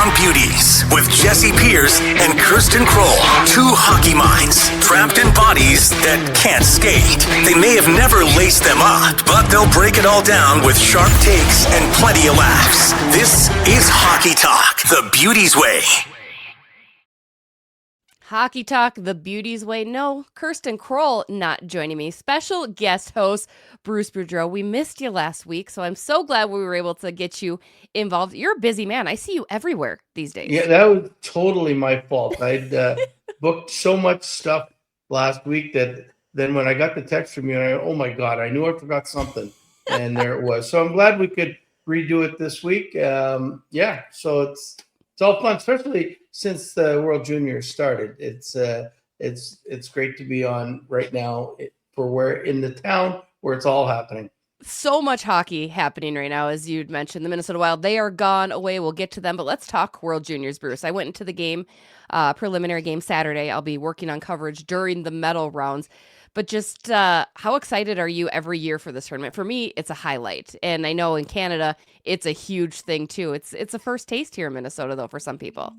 on Beauties with Jessi Pierce and Kirsten Kroll. Two hockey minds trapped in bodies that can't skate. They may have never laced them up, but they'll break it all down with sharp takes and plenty of laughs. This is Hockey Talk, the Beauties way. Hockey Talk, the Beauties way. No, Kirsten Kroll not joining me. Special guest host, Bruce Boudreau. We missed you last week, so I'm so glad we were able to get you involved. You're a busy man. I see you everywhere these days. Yeah, that was totally my fault. I'd booked so much stuff last week that then when I got the text from you, oh my God, I knew I forgot something. And there it was. So I'm glad we could redo it this week. So it's all fun, especially since the World Juniors started. It's great to be on right now for where in the town where it's all happening. So much hockey happening right now, as you'd mentioned. The Minnesota Wild, they are gone away. We'll get to them, but let's talk World Juniors, Bruce. I went into the game, preliminary game Saturday. I'll be working on coverage during the medal rounds. But just how excited are you every year for this tournament? For me, it's a highlight. And I know in Canada, it's a huge thing too. It's a first taste here in Minnesota, though, for some people.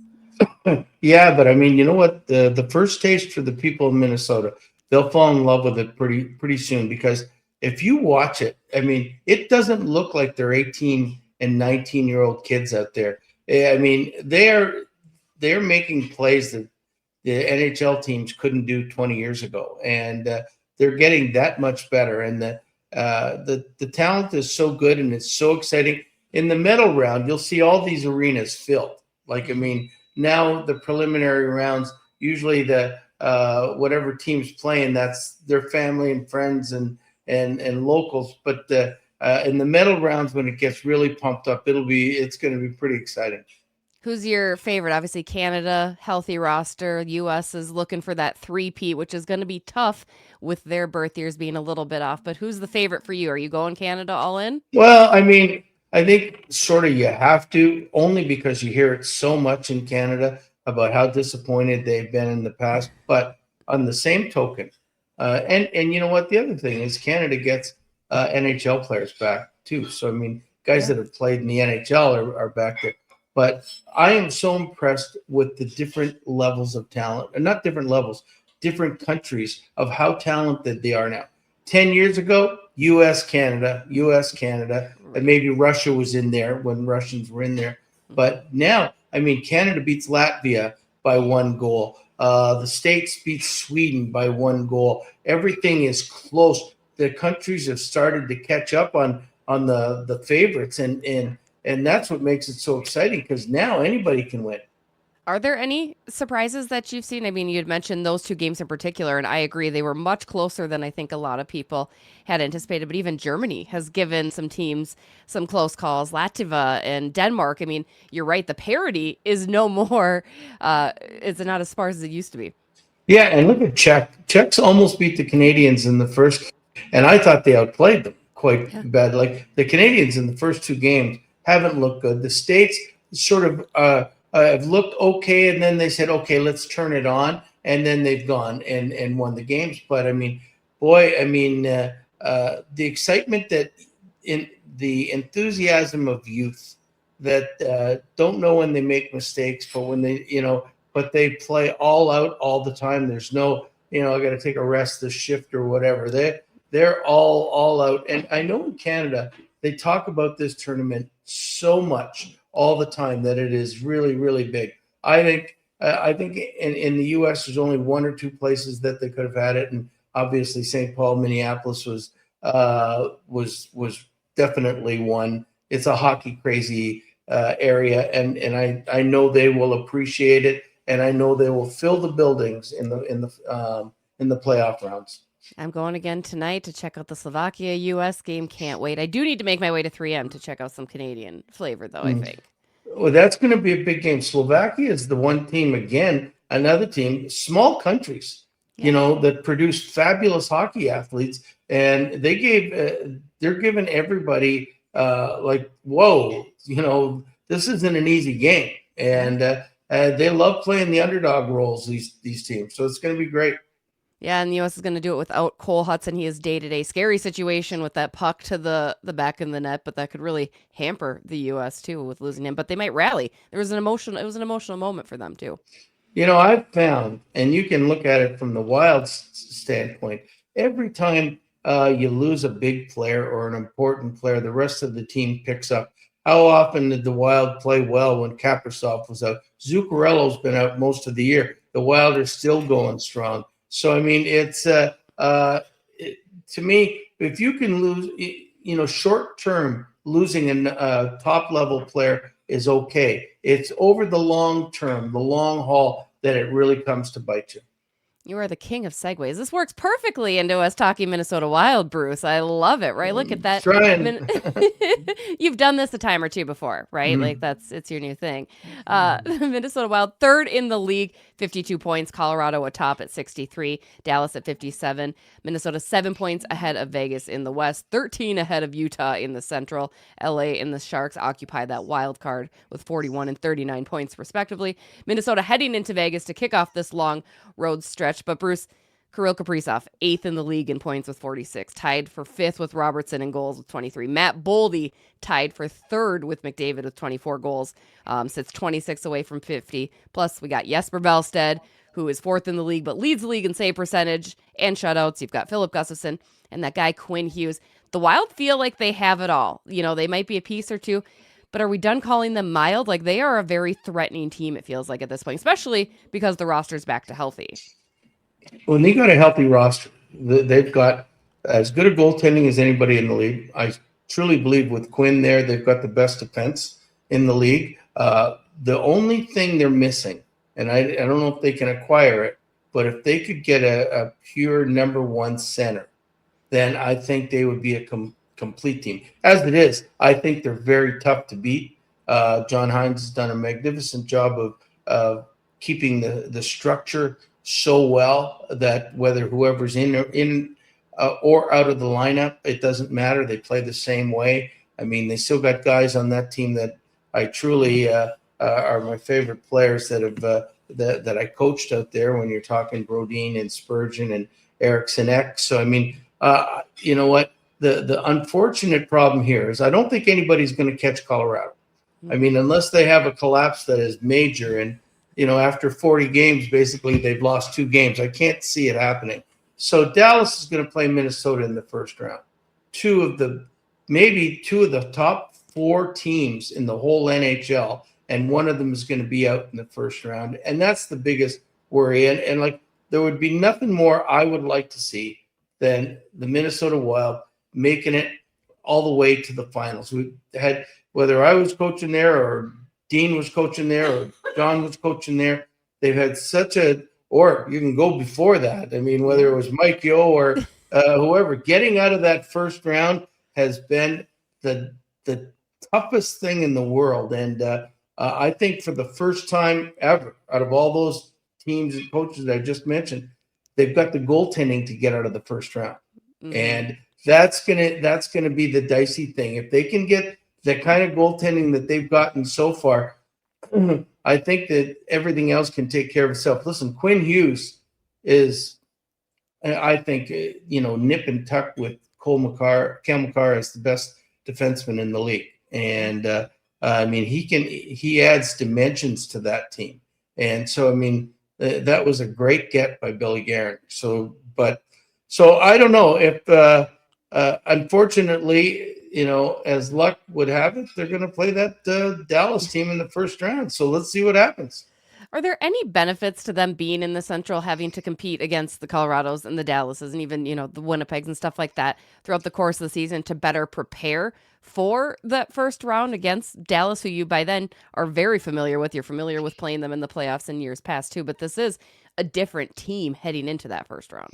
Yeah, but I mean, you know what? The first taste for the people of Minnesota, they'll fall in love with it pretty soon, because if you watch it, I mean, it doesn't look like they're 18 and 19-year-old kids out there. I mean, they're making plays that the NHL teams couldn't do 20 years ago, and they're getting that much better. And the talent is so good, and it's so exciting. In the medal round, you'll see all these arenas filled. Like, I mean, now the preliminary rounds, usually the whatever team's playing, that's their family and friends and locals. But in the medal rounds, when it gets really pumped up, it's going to be pretty exciting. Who's your favorite? Obviously, Canada, healthy roster. U.S. is looking for that three-peat, which is going to be tough with their birth years being a little bit off. But who's the favorite for you? Are you going Canada all in? Well, I mean, I think sort of you have to, only because you hear it so much in Canada about how disappointed they've been in the past. But on the same token, and you know what? The other thing is Canada gets NHL players back too. So, I mean, guys that have played in the NHL are back there. But I am so impressed with the different levels of talent, and not different levels, different countries of how talented they are now. 10 years ago, U.S., Canada, and maybe Russia was in there when Russians were in there. But now, I mean, Canada beats Latvia by 1 goal. The States beats Sweden by 1 goal. Everything is close. The countries have started to catch up on the favorites, and that's what makes it so exciting, because now anybody can win. Are there any surprises that you've seen? I mean, you'd mentioned those 2 games in particular, and I agree they were much closer than I think a lot of people had anticipated. But even Germany has given some teams some close calls. Latvia and Denmark. I mean, you're right. The parity is no more. It's not as sparse as it used to be. Yeah, and look at Czech. Czechs almost beat the Canadians in the first, and I thought they outplayed them quite bad. Like the Canadians in the first 2 games haven't looked good. The States sort of have looked okay, and then they said, okay, let's turn it on, and then they've gone and won the games. But I mean, boy, I mean, the excitement that in the enthusiasm of youth that don't know when they make mistakes, but when but they play all out all the time. There's no, I got to take a rest this shift or whatever. They're all out. And I know in Canada, they talk about this tournament so much all the time that it is really, really big. I think in the U.S. there's only 1 or 2 places that they could have had it, and obviously St. Paul, Minneapolis was definitely one. It's a hockey crazy area, and I know they will appreciate it, and I know they will fill the buildings in the playoff rounds. I'm going again tonight to check out the Slovakia-U.S. game. Can't wait. I do need to make my way to 3M to check out some Canadian flavor, though, I think. Well, that's going to be a big game. Slovakia is the one team, again, another team, small countries, that produce fabulous hockey athletes. And they're giving everybody whoa, this isn't an easy game. And they love playing the underdog roles, these teams. So it's going to be great. Yeah, and the U.S. is going to do it without Cole Hudson. He is day-to-day scary situation with that puck to the back of the net, but that could really hamper the U.S. too with losing him. But they might rally. It was an emotional moment for them too. I've found, and you can look at it from the Wild standpoint, every time you lose a big player or an important player, the rest of the team picks up. How often did the Wild play well when Kaprizov was out? Zuccarello's been out most of the year. The Wild are still going strong. So, I mean, it's to me, if you can lose, short term, losing a top level player is okay. It's over the long term, the long haul, that it really comes to bite you. You are the king of segues. This works perfectly into us talking Minnesota Wild, Bruce. I love it, right? Look at that. Trying. You've done this a time or two before, right? Mm-hmm. Like it's your new thing. Minnesota Wild, third in the league, 52 points. Colorado atop at 63. Dallas at 57. Minnesota 7 points ahead of Vegas in the West, 13 ahead of Utah in the Central. LA and the Sharks occupy that wild card with 41 and 39 points respectively. Minnesota heading into Vegas to kick off this long road stretch. But Bruce, Kirill Kaprizov, 8th in the league in points with 46, tied for 5th with Robertson in goals with 23. Matt Boldy tied for 3rd with McDavid with 24 goals, sits 26 away from 50. Plus, we got Jesper Ballstead, who is 4th in the league but leads the league in save percentage and shutouts. You've got Philip Gustafsson and that guy Quinn Hughes. The Wild feel like they have it all. They might be a piece or two, but are we done calling them mild? Like, they are a very threatening team, it feels like, at this point, especially because the roster's back to healthy. When they got a healthy roster, they've got as good a goaltending as anybody in the league. I truly believe with Quinn there, they've got the best defense in the league. The only thing they're missing, and I don't know if they can acquire it, but if they could get a pure number one center, then I think they would be a complete team. As it is, I think they're very tough to beat. John Hines has done a magnificent job of keeping the structure so well that whether whoever's in or out of the lineup, it doesn't matter. They play the same way. I mean, they still got guys on that team that I truly are my favorite players that have that I coached out there. When you're talking Brodin and Spurgeon and Eriksson Ek. So I mean, you know what? The unfortunate problem here is I don't think anybody's going to catch Colorado. I mean, unless they have a collapse that is major and after 40 games, basically, they've lost 2 games. I can't see it happening. So Dallas is going to play Minnesota in the first round. Maybe two of the top 4 teams in the whole NHL, and one of them is going to be out in the first round. And that's the biggest worry. And like, there would be nothing more I would like to see than the Minnesota Wild making it all the way to the finals. We had, whether I was coaching there or Dean was coaching there or John was coaching there, they've had or you can go before that. I mean, whether it was Mike Yo or whoever, getting out of that first round has been the toughest thing in the world. And I think for the first time ever, out of all those teams and coaches that I just mentioned, they've got the goaltending to get out of the first round. Mm-hmm. And that's gonna be the dicey thing. If they can get the kind of goaltending that they've gotten so far, I think that everything else can take care of itself. Listen, Quinn Hughes is, I think, nip and tuck with Cale Makar as the best defenseman in the league. And I mean, he adds dimensions to that team. And so, I mean, that was a great get by Billy Guerin. So I don't know if, unfortunately, as luck would have it, they're going to play that Dallas team in the first round. So let's see what happens. Are there any benefits to them being in the Central, having to compete against the Colorados and the Dallases and even, the Winnipegs and stuff like that throughout the course of the season to better prepare for that first round against Dallas, who you by then are very familiar with? You're familiar with playing them in the playoffs in years past too, but this is a different team heading into that first round.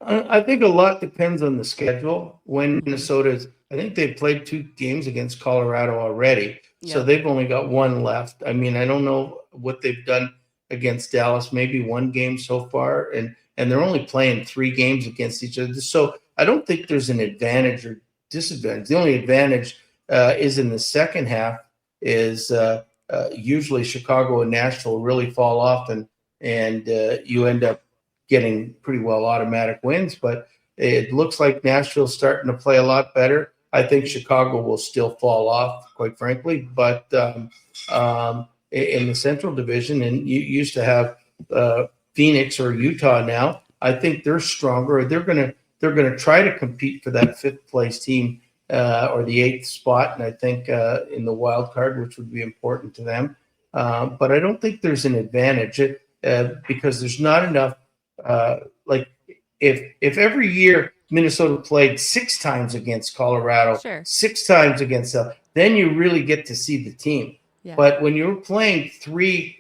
I think a lot depends on the schedule. When Minnesota's, I think they've played 2 games against Colorado already, so they've only got 1 left. I mean, I don't know what they've done against Dallas, maybe 1 game so far, and they're only playing 3 games against each other. So I don't think there's an advantage or disadvantage. The only advantage is in the second half is usually Chicago and Nashville really fall off, and you end up getting pretty well automatic wins, but it looks like Nashville's starting to play a lot better. I think Chicago will still fall off, quite frankly, but in the Central Division, and you used to have Phoenix or Utah now. I think they're stronger. They're gonna try to compete for that fifth place team or the eighth spot, and I think in the wild card, which would be important to them. But I don't think there's an advantage because there's not enough. Like if every year Minnesota played 6 times against Colorado, Sure. 6 times against them, then you really get to see the team. Yeah. But when you're playing three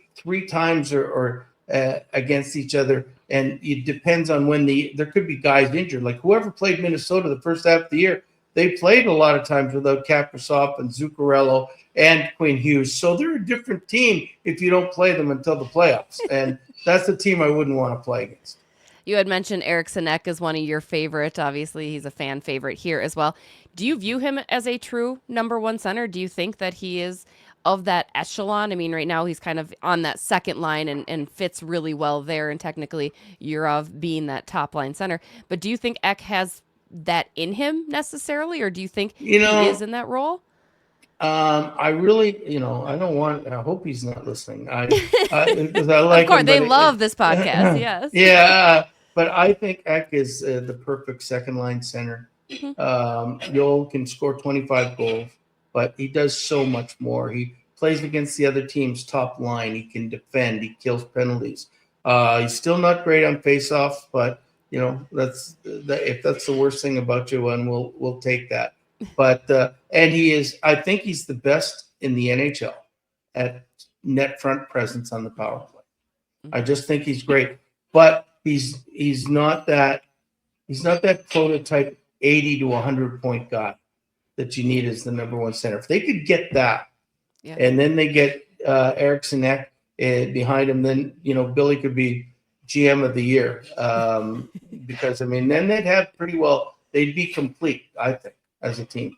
times or against each other, and it depends on when there could be guys injured. Like whoever played Minnesota the first half of the year, they played a lot of times without Kaprizov and Zuccarello and Quinn Hughes. So they're a different team if you don't play them until the playoffs. And that's the team I wouldn't want to play against. You had mentioned Eriksson Ek as one of your favorite. Obviously, he's a fan favorite here as well. Do you view him as a true number one center? Do you think that he is of that echelon? I mean, right now he's kind of on that second line and fits really well there. And technically, Yurov being that top line center. But do you think Ek has that in him necessarily, or do you think he is in that role? I really, I don't want. I hope he's not listening. Because I like. Of course, him, they love this podcast. Yes. Yeah, but I think Ek is the perfect second line center. Yoel can score 25 goals, but he does so much more. He plays against the other team's top line. He can defend. He kills penalties. He's still not great on faceoff, but if that's the worst thing about you, and we'll take that. But and he is. I think he's the best in the NHL at net front presence on the power play. I just think he's great, but he's not that prototype 80 to 100 point guy that you need as the number one center. If they could get that, and then they get Eriksson Ek behind him, then Billy could be GM of the year because then they'd have they'd be complete, I think, as a team.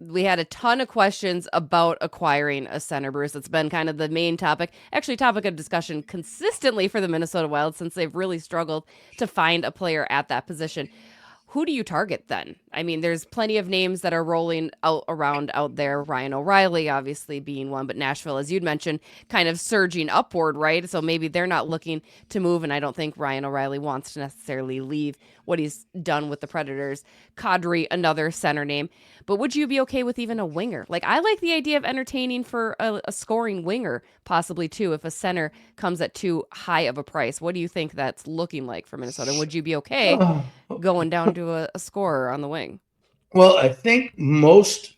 We had a ton of questions about acquiring a center, Bruce. It's been kind of the main topic of discussion consistently for the Minnesota Wild since they've really struggled to find a player at that position. Who do you target then? I mean, there's plenty of names that are rolling around out there. Ryan O'Reilly obviously being one, but Nashville, as you'd mentioned, kind of surging upward, right? So maybe they're not looking to move, and I don't think Ryan O'Reilly wants to necessarily leave what he's done with the Predators. Kadri, another center name. But would you be okay with even a winger? Like, I like the idea of entertaining for a scoring winger, possibly too, if a center comes at too high of a price. What do you think that's looking like for Minnesota? Would you be okay going down to a scorer on the wing? Well, I think most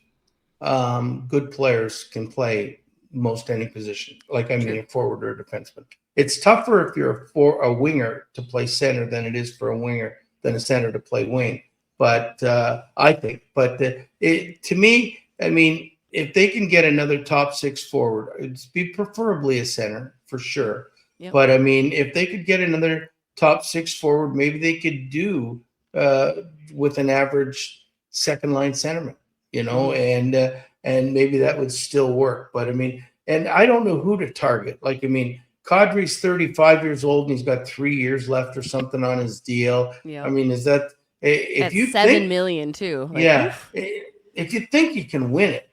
good players can play most any position. A forward or a defenseman. It's tougher if you're a winger to play center than it is for a center to play wing. But I think, to me, if they can get another top 6 forward, it'd be preferably a center for sure. Yep. But if they could get another top 6 forward, maybe they could do with an average second line centerman, and maybe that would still work. But and I don't know who to target. Kadri's 35 years old and he's got 3 years left or something on his deal. Yep. Is that if you $7 million too? If you think you can win it,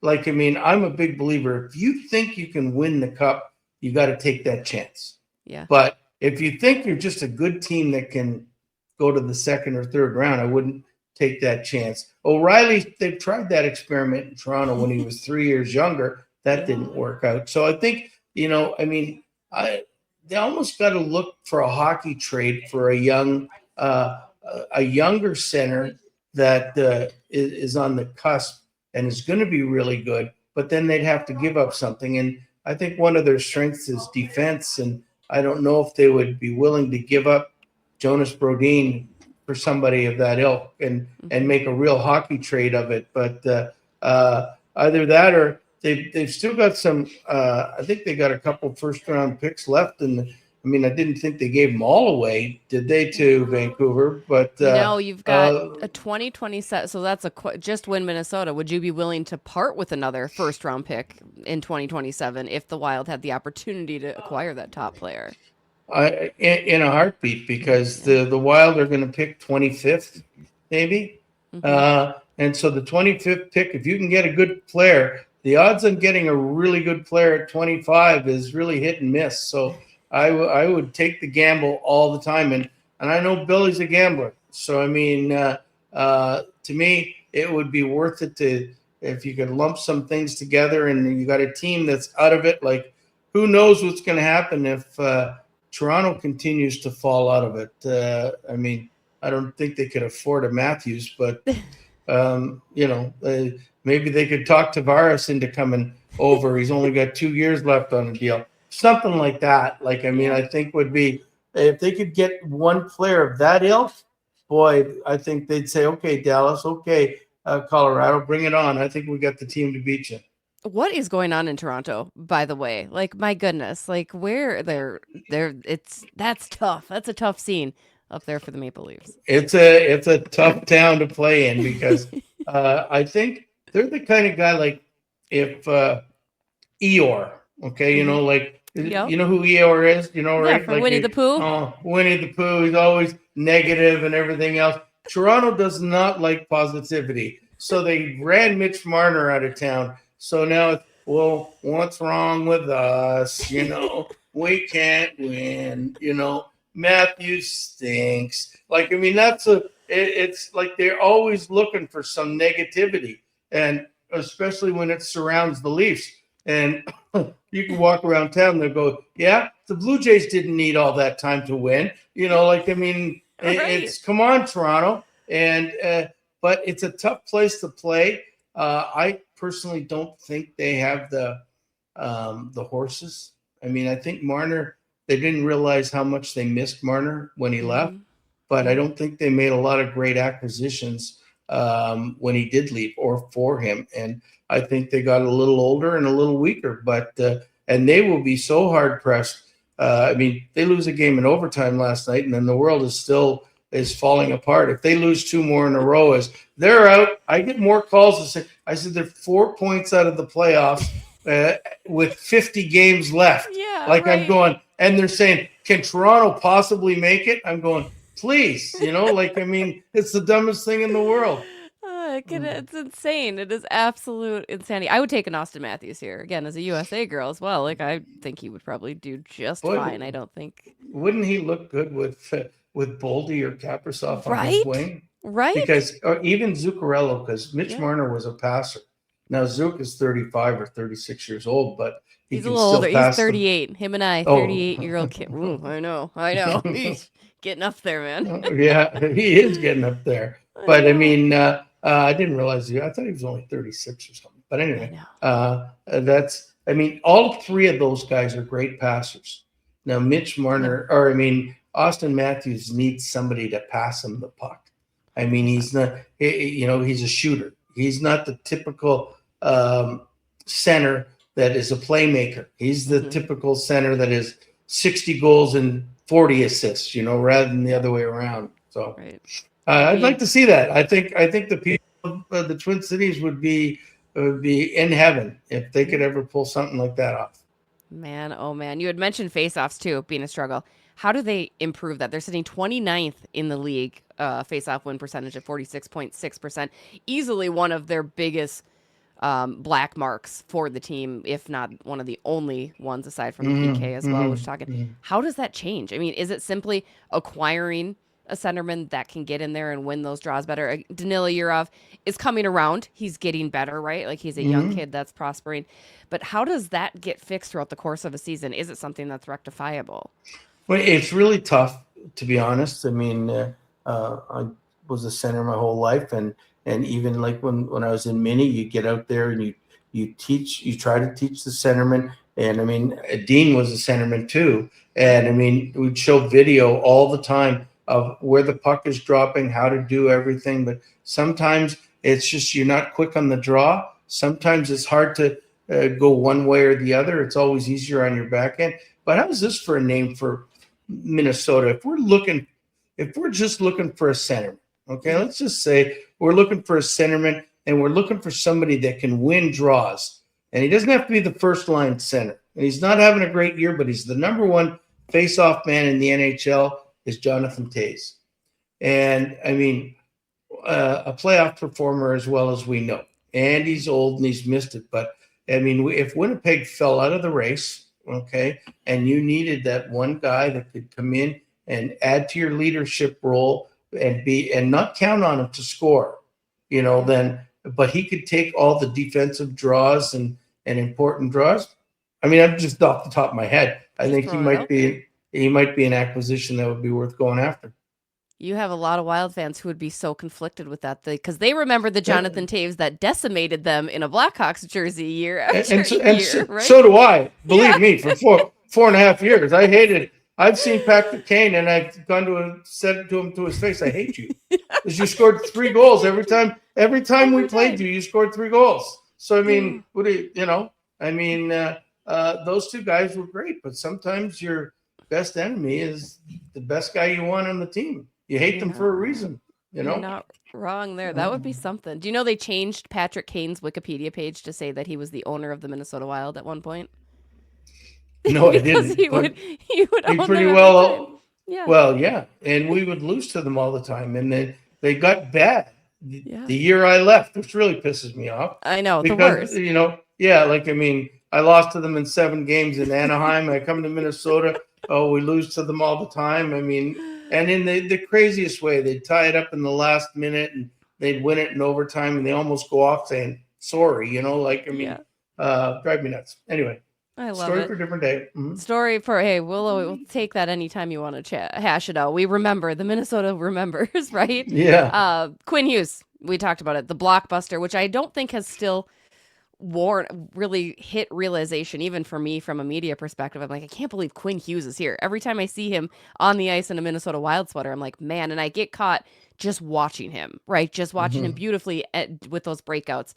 I'm a big believer. If you think you can win the cup, you got to take that chance. Yeah. But if you think you're just a good team that can go to the second or third round, I wouldn't take that chance. O'Reilly, they've tried that experiment in Toronto when he was 3 years younger. That didn't work out. So I think, they almost got to look for a hockey trade for a younger center that is on the cusp and is going to be really good, but then they'd have to give up something. And I think one of their strengths is defense, and I don't know if they would be willing to give up Jonas Brodin for somebody of that ilk and make a real hockey trade of it. But either that or they've still got some. I think they got a couple first-round picks left, and I didn't think they gave them all away, did they, to Vancouver? But no, you've got a 2027. So that's just win Minnesota. Would you be willing to part with another first-round pick in 2027 if the Wild had the opportunity to acquire that top player? In a heartbeat, because the Wild are going to pick 25th, maybe. And so the 25th pick, if you can get a good player, the odds on getting a really good player at 25 is really hit and miss. So I would take the gamble all the time. And I know Billy's a gambler. So, I mean, to me, it would be worth it if you could lump some things together and you got a team that's out of it. Like, who knows what's going to happen if Toronto continues to fall out of it. I mean, I don't think they could afford a Matthews, but, maybe they could talk Tavares into coming over. He's only got 2 years left on the deal. Something like that. Like, I mean, I think would be, if they could get one player of that ilk, boy, I think they'd say, okay, Dallas, okay, Colorado, bring it on. I think we got the team to beat you. What is going on in Toronto, by the way? Like, my goodness, like where that's tough. That's a tough scene up there for the Maple Leafs. It's a tough town to play in because I think they're the kind of guy, like if Eeyore, okay, you know, like you know who Eeyore is, you know, right? From like Winnie the Pooh. Oh, Winnie the Pooh. He's always negative and everything else. Toronto does not like positivity, so they ran Mitch Marner out of town. So now it's, well, what's wrong with us? You know, we can't win. You know, Matthews stinks. Like, I mean, it's like they're always looking for some negativity, and especially when it surrounds the Leafs. And you can walk around town and they'll go, yeah, the Blue Jays didn't need all that time to win. You know, like, I mean, it's come on, Toronto. And but it's a tough place to play. I personally don't think they have the horses. I mean, I think Marner, they didn't realize how much they missed Marner when he left, but I don't think they made a lot of great acquisitions when he did leave or for him. And I think they got a little older and a little weaker, but and they will be so hard pressed. I mean, they lose a game in overtime last night, and then the world is falling apart. If they lose 2 more in a row, as they're out, I get more calls to say, I said they're 4 points out of the playoffs with 50 games left. Yeah, like right. I'm going, and they're saying, can Toronto possibly make it? I'm going, please, you know, like, I mean, it's the dumbest thing in the world. It's insane. It is absolute insanity. I would take an Austin Matthews here again as a USA girl as well. Like, I think he would probably do just fine. I don't think. Wouldn't he look good with Boldy or Kaprizov on right? his wing? Right. Because or even Zuccarello, because Mitch Marner was a passer. Now Zook is 35 or 36 years old, but he's a little older. He's 38. Him and I, 38-year-old kid. Ooh, I know. He's getting up there, man. Yeah, he is getting up there. But I mean, I didn't realize I thought he was only 36 or something. But anyway, I mean, all 3 of those guys are great passers. Now, Mitch Marner, Austin Matthews needs somebody to pass him the puck. I mean, he's not, he's a shooter. He's not the typical center that is a playmaker. He's the typical center that is 60 goals and 40 assists, rather than the other way around. So I'd like to see that. I think the people of the Twin Cities would be in heaven if they could ever pull something like that off. Man, oh man. You had mentioned faceoffs too being a struggle. How do they improve that? They're sitting 29th in the league, face-off win percentage at 46.6%. Easily one of their biggest black marks for the team, if not one of the only ones aside from the PK as well, which talking. How does that change? I mean, is it simply acquiring a centerman that can get in there and win those draws better? Danila Yurov is coming around. He's getting better, right? Like, he's a young kid that's prospering. But how does that get fixed throughout the course of a season? Is it something that's rectifiable? Well, it's really tough, to be honest. I mean, I was a center my whole life, and even like when I was in mini, you get out there and you try to teach the centerman. And I mean, Dean was a centerman too. And I mean, we'd show video all the time of where the puck is dropping, how to do everything. But sometimes it's just you're not quick on the draw. Sometimes it's hard to go one way or the other. It's always easier on your back end. But how's this for a name for Minnesota? If we're just looking for a centerman, okay, let's just say we're looking for a centerman and we're looking for somebody that can win draws. And he doesn't have to be the first line center. And he's not having a great year, but he's the number one face-off man in the NHL is Jonathan Toews. And, I mean, a playoff performer as well as we know. And he's old and he's missed it. But, I mean, if Winnipeg fell out of the race, okay, and you needed that one guy that could come in and add to your leadership role and not count on him to score, then, but he could take all the defensive draws and important draws. I mean, I'm just off the top of my head. I think he might be an acquisition that would be worth going after. You have a lot of Wild fans who would be so conflicted with that because they remember the Jonathan Toews that decimated them in a Blackhawks jersey year after year, right? So do I. Believe me, for 4.5 years, I hated. I've seen Patrick Kane, and I've gone to him, said it to him to his face, "I hate you," because you scored 3 goals every time. Every time we played you, you scored 3 goals. So I mean, what do you? I mean, those 2 guys were great, but sometimes your best enemy is the best guy you want on the team. You hate them for a reason, You're not wrong there. That would be something. Do you know they changed Patrick Kane's Wikipedia page to say that he was the owner of the Minnesota Wild at one point? No, I didn't. He would own pretty them well. Yeah. Well, yeah, and we would lose to them all the time, and then they got bad the year I left, which really pisses me off. I know, because, the worst. I mean, I lost to them in 7 games in Anaheim. I come to Minnesota. Oh, we lose to them all the time. I mean, and in the craziest way, they'd tie it up in the last minute and they'd win it in overtime, and they almost go off saying sorry. Drive me nuts. Anyway, I love story it. for a different day. Mm-hmm. Story for we'll take that anytime you want to hash it out. We remember, the Minnesota remembers, right? Yeah. Quinn Hughes, we talked about it, the blockbuster, which I don't think has still really hit realization, even for me from a media perspective. I'm like, I can't believe Quinn Hughes is here. Every time I see him on the ice in a Minnesota Wild sweater, I'm like, man, and I get caught just watching him, right? Just watching him beautifully with those breakouts.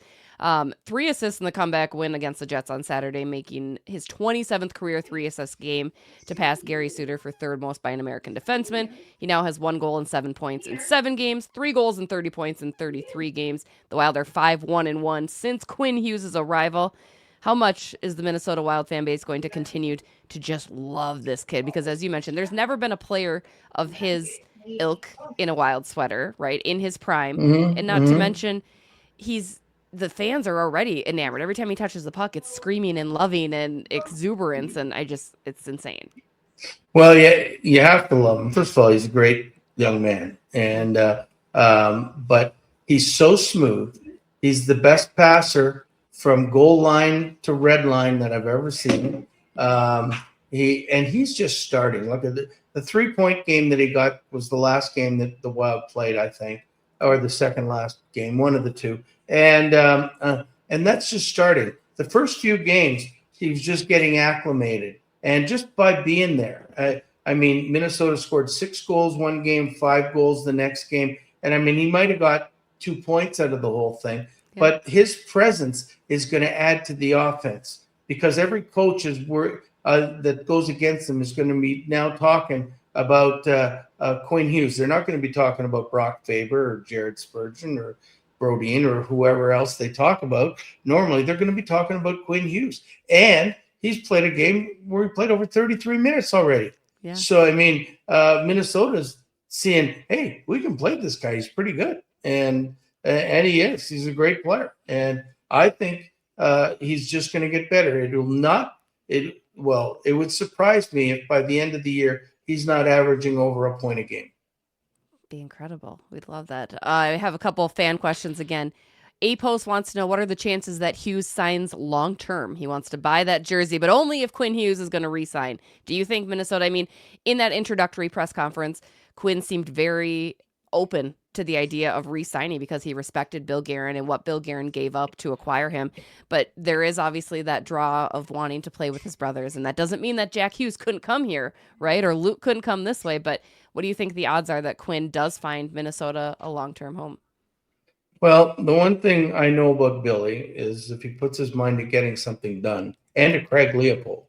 3 assists in the comeback win against the Jets on Saturday, making his 27th career 3-assist game to pass Gary Suter for 3rd most by an American defenseman. He now has 1 goal and 7 points in 7 games, 3 goals and 30 points in 33 games. The Wild are 5-1-1 since Quinn Hughes' arrival. How much is the Minnesota Wild fan base going to continue to just love this kid? Because as you mentioned, there's never been a player of his ilk in a Wild sweater, right, in his prime. And not to mention, the fans are already enamored. Every time he touches the puck, it's screaming and loving and exuberance, and it's insane. Well, yeah, you have to love him. First of all, he's a great young man, and but he's so smooth. He's the best passer from goal line to red line that I've ever seen. He's just starting. Look at the 3-point game that he got was the last game that the Wild played, I think, or the second last game, one of the two. And that's just starting. The first few games, he was just getting acclimated, and just by being there. I mean, Minnesota scored 6 goals one game, 5 goals the next game, and I mean, he might have got 2 points out of the whole thing. Yeah. But his presence is going to add to the offense, because every coach is that goes against him is going to be now talking about Quinn Hughes. They're not going to be talking about Brock Faber or Jared Spurgeon or Brodeen or whoever else they talk about. Normally, they're going to be talking about Quinn Hughes. And he's played a game where he played over 33 minutes already. Yeah. So, I mean, Minnesota's seeing, hey, we can play this guy. He's pretty good. And he is. He's a great player. And I think he's just going to get better. It would surprise me if by the end of the year, he's not averaging over a point a game. Be incredible. We'd love that. I have a couple of fan questions again. A-Post wants to know, what are the chances that Hughes signs long-term? He wants to buy that jersey, but only if Quinn Hughes is going to re-sign. Do you think Minnesota, I mean, in that introductory press conference, Quinn seemed very open to the idea of re-signing because he respected Bill Guerin and what Bill Guerin gave up to acquire him. But there is obviously that draw of wanting to play with his brothers, and that doesn't mean that Jack Hughes couldn't come here, right? Or Luke couldn't come this way, but what do you think the odds are that Quinn does find Minnesota a long-term home? Well, the one thing I know about Billy is if he puts his mind to getting something done, and to Craig Leopold,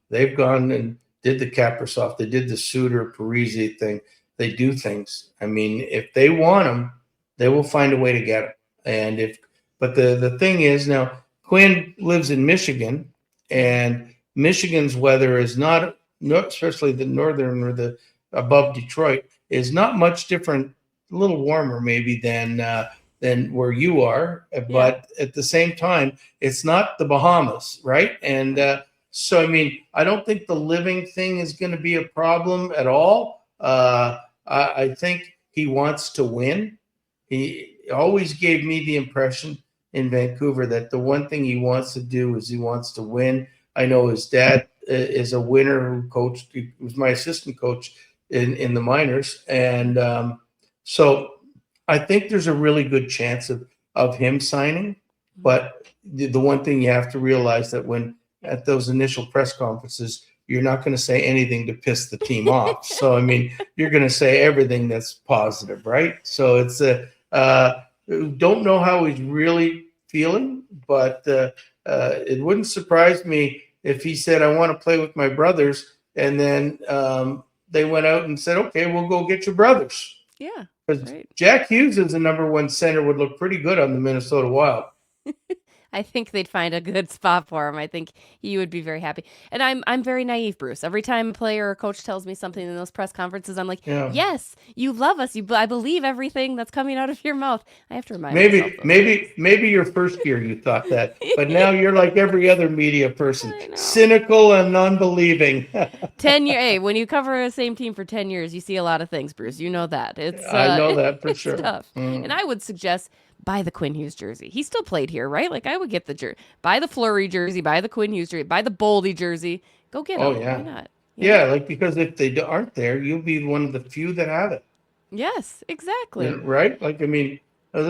they've gone and did the Kaprizov, they did the Suter Parisi thing. They do things. I mean, if they want him, they will find a way to get him. But the thing is now, Quinn lives in Michigan, and Michigan's weather is not especially the northern or the above Detroit, is not much different. A little warmer maybe than where you are, but at the same time, it's not the Bahamas, right? And so, I mean, I don't think the living thing is going to be a problem at all. I think he wants to win. He always gave me the impression in Vancouver that the one thing he wants to do is he wants to win. I know his dad is a winner who coached. He was my assistant coach in the minors, and so I think there's a really good chance of him signing. But the one thing you have to realize that when at those initial press conferences, you're not going to say anything to piss the team off. So I mean, you're going to say everything that's positive, right? So it's don't know how he's really feeling, but it wouldn't surprise me if he said, I want to play with my brothers. And then they went out and said, okay, we'll go get your brothers. Yeah. Because Jack Hughes as the number one center would look pretty good on the Minnesota Wild. I think they'd find a good spot for him. I think he would be very happy. And I'm very naive, Bruce. Every time a player or coach tells me something in those press conferences, I'm like, yes, you love us. I believe everything that's coming out of your mouth. I have to remind myself. Maybe your first year you thought that, but now you're like every other media person, cynical and non-believing. 10 years. Hey, when you cover the same team for 10 years, you see a lot of things, Bruce. You know that. I know that for sure. Tough. And I would suggest buy the Quinn Hughes jersey. He still played here, right? Like I would get the jersey. Buy the Fleury jersey, buy the Quinn Hughes jersey, buy the Boldy jersey. Go get them. Yeah. Why not? Yeah, like because if they aren't there, you'll be one of the few that have it. Yes, exactly. Yeah, right? Like, I mean,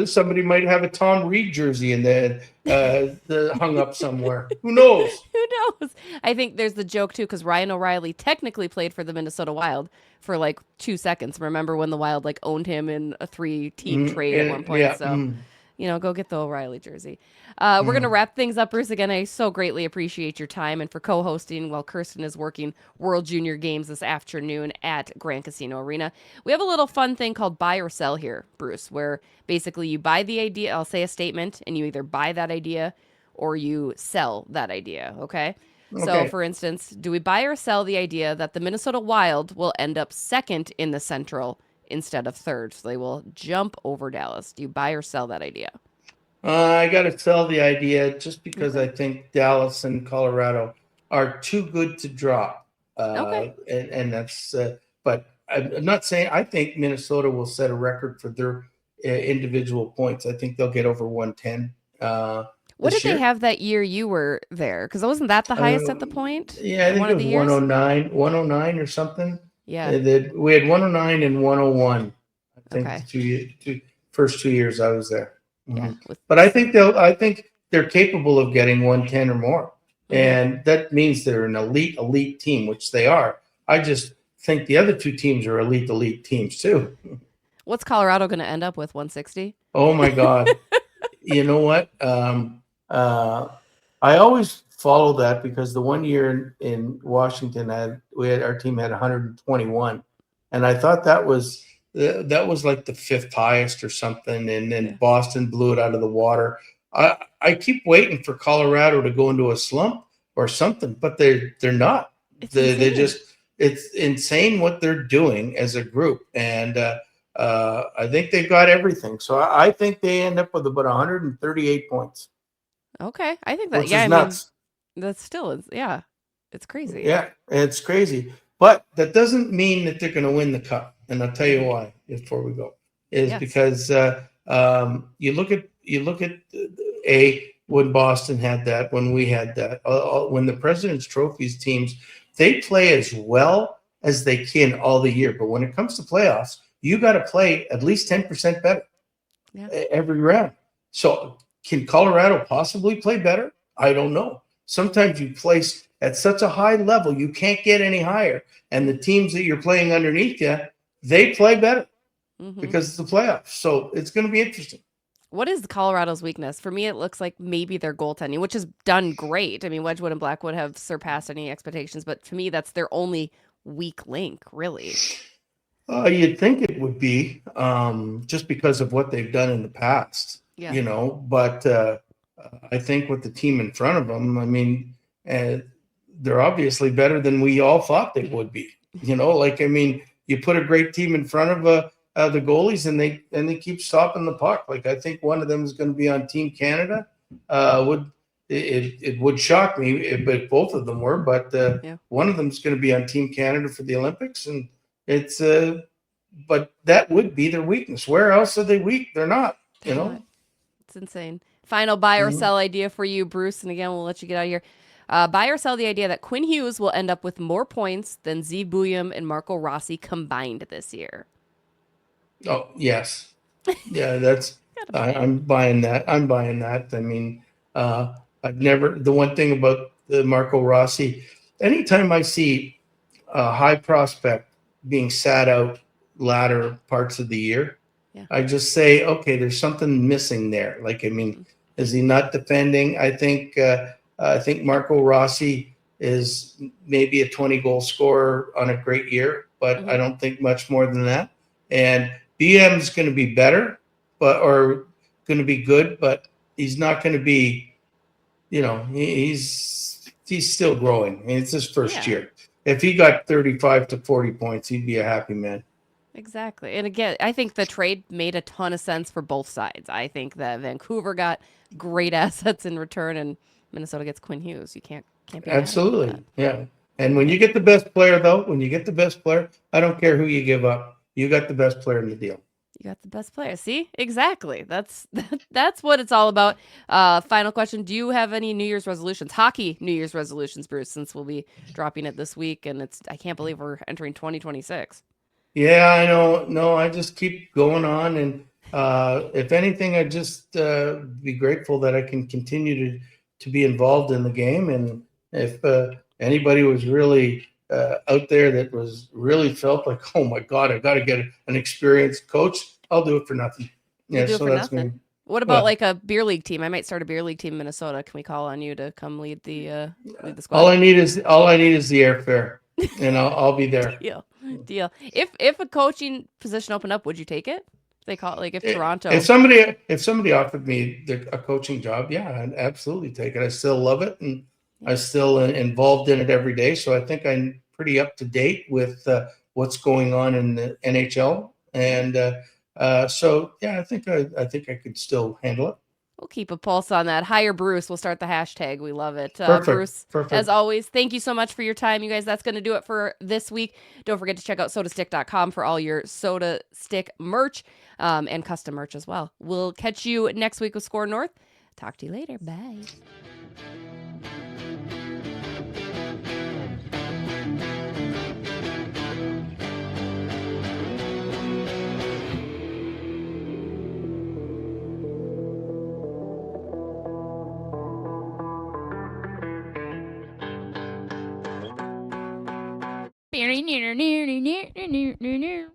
somebody might have a Tom Reed jersey in the hung up somewhere. Who knows? Who knows? I think there's the joke too, because Ryan O'Reilly technically played for the Minnesota Wild for like 2 seconds. Remember when the Wild like owned him in a 3-team trade at one point? Go get the O'Reilly jersey. We're going to wrap things up, Bruce. Again, I so greatly appreciate your time and for co-hosting while Kirsten is working World Junior Games this afternoon at Grand Casino Arena. We have a little fun thing called buy or sell here, Bruce, where basically you buy the idea. I'll say a statement, and you either buy that idea or you sell that idea, okay? So, for instance, do we buy or sell the idea that the Minnesota Wild will end up second in the Central instead of third? So they will jump over Dallas. Do you buy or sell that idea? I got to sell the idea just because I think Dallas and Colorado are too good to drop. And that's, but I'm not saying, I think Minnesota will set a record for their individual points. I think they'll get over 110. What did they have that year you were there? Because wasn't that the highest at the point? Yeah, I think it was 109 or something. Yeah. We had 109 and 101. I think first 2 years I was there. Yeah. But I think they're capable of getting 110 or more. And that means they're an elite team, which they are. I just think the other two teams are elite teams too. What's Colorado going to end up with, 160? Oh my God. You know what? I always follow that because the one year in Washington our team had 121, and I thought that was like the fifth highest or something, and then Boston blew it out of the water. I keep waiting for Colorado to go into a slump or something, but they're not. It's insane what they're doing as a group, and I think they've got everything. So I think they end up with about 138 points. Okay, I think that. Which is nuts. That's still it's crazy. Yeah, it's crazy, but that doesn't mean that they're going to win the cup. And I'll tell you why. Before we go, because you look at when Boston had that, when we had that, when the President's Trophies teams, they play as well as they can all the year, but when it comes to playoffs, you got to play at least 10% better every round. So can Colorado possibly play better? I don't know. Sometimes you place at such a high level, you can't get any higher. And the teams that you're playing underneath you, they play better because it's the playoffs. So it's going to be interesting. What is Colorado's weakness? For me, it looks like maybe their goaltending, which has done great. I mean, Wedgwood and Blackwood have surpassed any expectations, but to me, that's their only weak link, really. You'd think it would be just because of what they've done in the past, you know, but I think with the team in front of them, I mean, they're obviously better than we all thought they would be. Like, I mean, you put a great team in front of the goalies, and they keep stopping the puck. Like, I think one of them is going to be on Team Canada. It would shock me if both of them were, but one of them is going to be on Team Canada for the Olympics, and it's but that would be their weakness. Where else are they weak? They're not. It's insane. Final buy or sell idea for you, Bruce, and again, we'll let you get out of here. Buy or sell the idea that Quinn Hughes will end up with more points than Zeev Buium and Marco Rossi combined this year. Oh, yes. Yeah, I'm buying that. I mean, the one thing about the Marco Rossi, anytime I see a high prospect being sat out latter parts of the year, I just say, okay, there's something missing there. Like, I mean, is he not defending? I think Marco Rossi is maybe a 20-goal scorer on a great year, but I don't think much more than that. And BM is going to be better, or going to be good, but he's not going to be, he's still growing. It's his first year. If he got 35 to 40 points, he'd be a happy man. Exactly. And again, I think the trade made a ton of sense for both sides. I think that Vancouver got great assets in return, and Minnesota gets Quinn Hughes. You can't be absolutely. Yeah. And when you get the best player, though, I don't care who you give up. You got the best player in the deal. You got the best player. See? Exactly. That's what it's all about. Final question. Do you have any New Year's resolutions? Hockey New Year's resolutions, Bruce, since we'll be dropping it this week, and I can't believe we're entering 2026. Yeah, I know. No, I just keep going on. And if anything, I just be grateful that I can continue to be involved in the game. And if anybody was really out there that was really felt like, oh my God, I got to get an experienced coach, I'll do it for nothing. Yeah, so that's nothing. What about like a beer league team? I might start a beer league team in Minnesota. Can we call on you to come lead the squad? All I need is the airfare, and I'll be there. Deal. If a coaching position opened up, would you take it? They call it, like, if Toronto. If somebody offered me a coaching job, yeah, I'd absolutely take it. I still love it, and I'm still involved in it every day. So I think I'm pretty up to date with what's going on in the NHL, and so yeah, I think I could still handle it. We'll keep a pulse on that. Hire Bruce. We'll start the hashtag. We love it. Perfect. Bruce, as always, thank you so much for your time, you guys. That's going to do it for this week. Don't forget to check out sodastick.com for all your Soda Stick merch and custom merch as well. We'll catch you next week with Score North. Talk to you later. Bye. Near.